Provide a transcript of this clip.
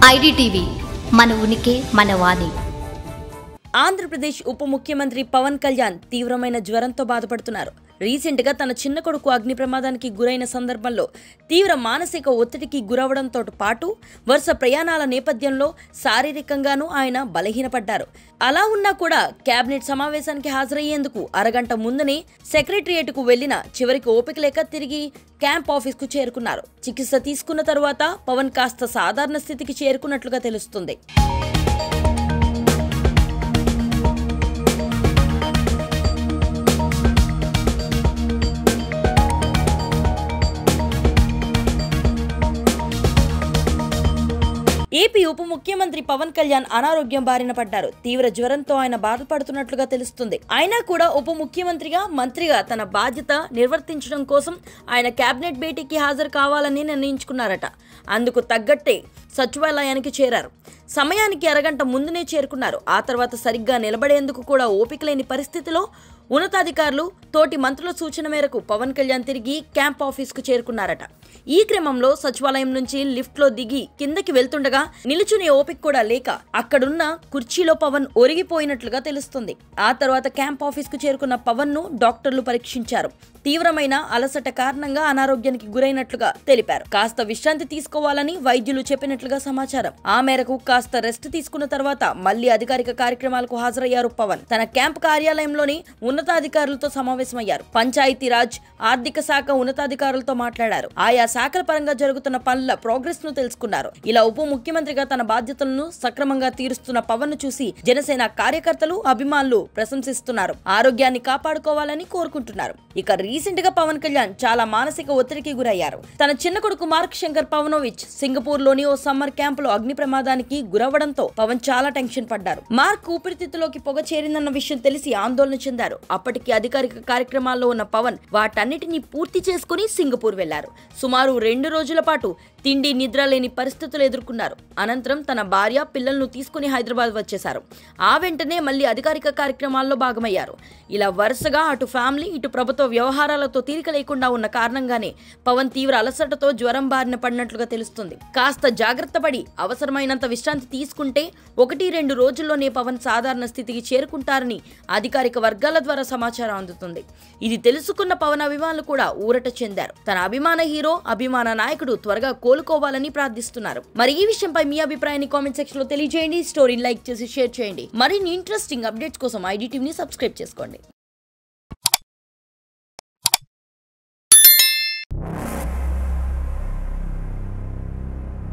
IDTV మన ఉనికి మన వాణి. ఆంధ్రప్రదేశ్ ఉప ముఖ్యమంత్రి పవన్ కళ్యాణ్ తీవ్రమైన జ్వరంతో బాధపడుతున్నారు. రీసెంట్గా తన చిన్న కొడుకు అగ్ని ప్రమాదానికి గురైన సందర్భంలో తీవ్ర మానసిక ఒత్తిడికి గురవడంతో పాటు వరుస ప్రయాణాల నేపథ్యంలో శారీరకంగానూ ఆయన బలహీనపడ్డారు. అలా ఉన్నా కూడా కేబినెట్ సమావేశానికి హాజరయ్యేందుకు అరగంట ముందునే సెక్రటరియేట్కు వెళ్లిన చివరికి ఓపిక లేక తిరిగి క్యాంప్ ఆఫీస్కు చేరుకున్నారు. చికిత్స తీసుకున్న తరువాత పవన్ కాస్త సాధారణ స్థితికి చేరుకున్నట్లుగా తెలుస్తుంది. ఏపీ ఉప ముఖ్యమంత్రి పవన్ కళ్యాణ్ అనారోగ్యం బారిన పడ్డారు. తీవ్ర జ్వరంతో ఆయన బాధపడుతున్నట్లుగా తెలుస్తుంది. అయినా కూడా ఉప ముఖ్యమంత్రిగా మంత్రిగా తన బాధ్యత నిర్వర్తించడం కోసం ఆయన కేబినెట్ భేటీకి హాజరు కావాలని నిర్ణయించుకున్నారట. అందుకు తగ్గట్టే సచివాలయానికి చేరారు. సమయానికి అరగంట ముందునే చేరుకున్నారు. ఆ తర్వాత సరిగ్గా నిలబడేందుకు కూడా ఓపిక లేని పరిస్థితిలో ఉన్నతాధికారులు తోటి మంత్రుల సూచన మేరకు పవన్ కళ్యాణ్ తిరిగి క్యాంప్ ఆఫీస్కు చేరుకున్నారట. ఈ క్రమంలో సచివాలయం నుంచి లిఫ్ట్లో దిగి కిందకి వెళ్తుండగా నిలుచునే ఓపిక కూడా లేక అక్కడున్న కుర్చీలో పవన్ ఒరిగిపోయినట్లుగా తెలుస్తుంది. ఆ తర్వాత క్యాంప్ ఆఫీస్కు చేరుకున్న పవన్ ను డాక్టర్లు పరీక్షించారు. తీవ్రమైన అలసట కారణంగా అనారోగ్యానికి గురైనట్లుగా తెలిపారు. కాస్త విశ్రాంతి తీసుకోవాలని వైద్యులు చెప్పినట్లుగా సమాచారం. ఆ మేరకు కాస్త రెస్ట్ తీసుకున్న తర్వాత మళ్లీ అధికారిక కార్యక్రమాలకు హాజరయ్యారు పవన్. తన క్యాంప్ కార్యాలయంలోని ఉన్నతాధికారులతో సమావేశమయ్యారు. పంచాయతీరాజ్, ఆర్థిక శాఖ ఉన్నతాధికారులతో మాట్లాడారు. ఆయా శాఖల పరంగా జరుగుతున్న పనుల ప్రోగ్రెస్ ను తెలుసుకున్నారు. ఇలా ఉప ముఖ్యమంత్రిగా తన బాధ్యతలను సక్రమంగా తీరుస్తున్న పవన్ ను చూసి జనసేన కార్యకర్తలు, అభిమానులు ప్రశంసిస్తున్నారు. ఆరోగ్యాన్ని కాపాడుకోవాలని కోరుకుంటున్నారు. ఇక రీసెంట్ గా పవన్ కళ్యాణ్ చాలా మానసిక ఒత్తిడికి గురయ్యారు. తన చిన్న కొడుకు మార్క్ శంకర్ పవనోవిచ్ సింగపూర్ లోని ఓ సమ్మర్ క్యాంప్ లో అగ్ని ప్రమాదానికి గురవడంతో పవన్ చాలా టెన్షన్ పడ్డారు. మార్క్ ఊపిరితిత్తులోకి పొగ చేరిందన్న విషయం తెలిసి ఆందోళన చెందారు. అప్పటికి అధికారిక కార్యక్రమాల్లో ఉన్న పవన్ వాటన్నిటిని పూర్తి చేసుకుని సింగపూర్ వెళ్లారు. సుమారు 2 రోజుల పాటు తిండి నిద్ర లేని పరిస్థితులు ఎదుర్కొన్నారు. అనంతరం తన భార్య, పిల్లలను తీసుకుని హైదరాబాద్ వచ్చేశారు. ఆ వెంటనే మళ్లీ అధికారిక కార్యక్రమాల్లో భాగమయ్యారు. ఇలా వరుసగా అటు ఫ్యామిలీ, ఇటు ప్రభుత్వ వ్యవహారాలతో తీరిక లేకుండా ఉన్న కారణంగానే పవన్ తీవ్ర అలసటతో జ్వరం బారిన పడినట్లుగా తెలుస్తుంది. కాస్త జాగ్రత్త పడి అవసరమైనంత విశ్రాంతి తీసుకుంటే 1-2 రోజుల్లోనే పవన్ సాధారణ స్థితికి చేరుకుంటారని అధికారిక వర్గాల ద్వారా సమాచారం అందుతుంది. ఇది తెలుసుకున్న పవన్ అభిమానులు కూడా ఊరట చెందారు. తన అభిమాన హీరో, అభిమాన నాయకుడు త్వరగా కోలుకోవాలని ప్రార్థిస్తున్నారు. మరి ఈ విషయంపై మీ అభిప్రాయాన్ని కామెంట్ సెక్షన్ లో తెలియజేయండి. స్టోరీని లైక్ చేసి షేర్ చేయండి. మరిన్ని ఇంట్రెస్టింగ్ అప్డేట్స్ కోసం ఐడిటీవీని సబ్స్క్రైబ్ చేసుకోండి.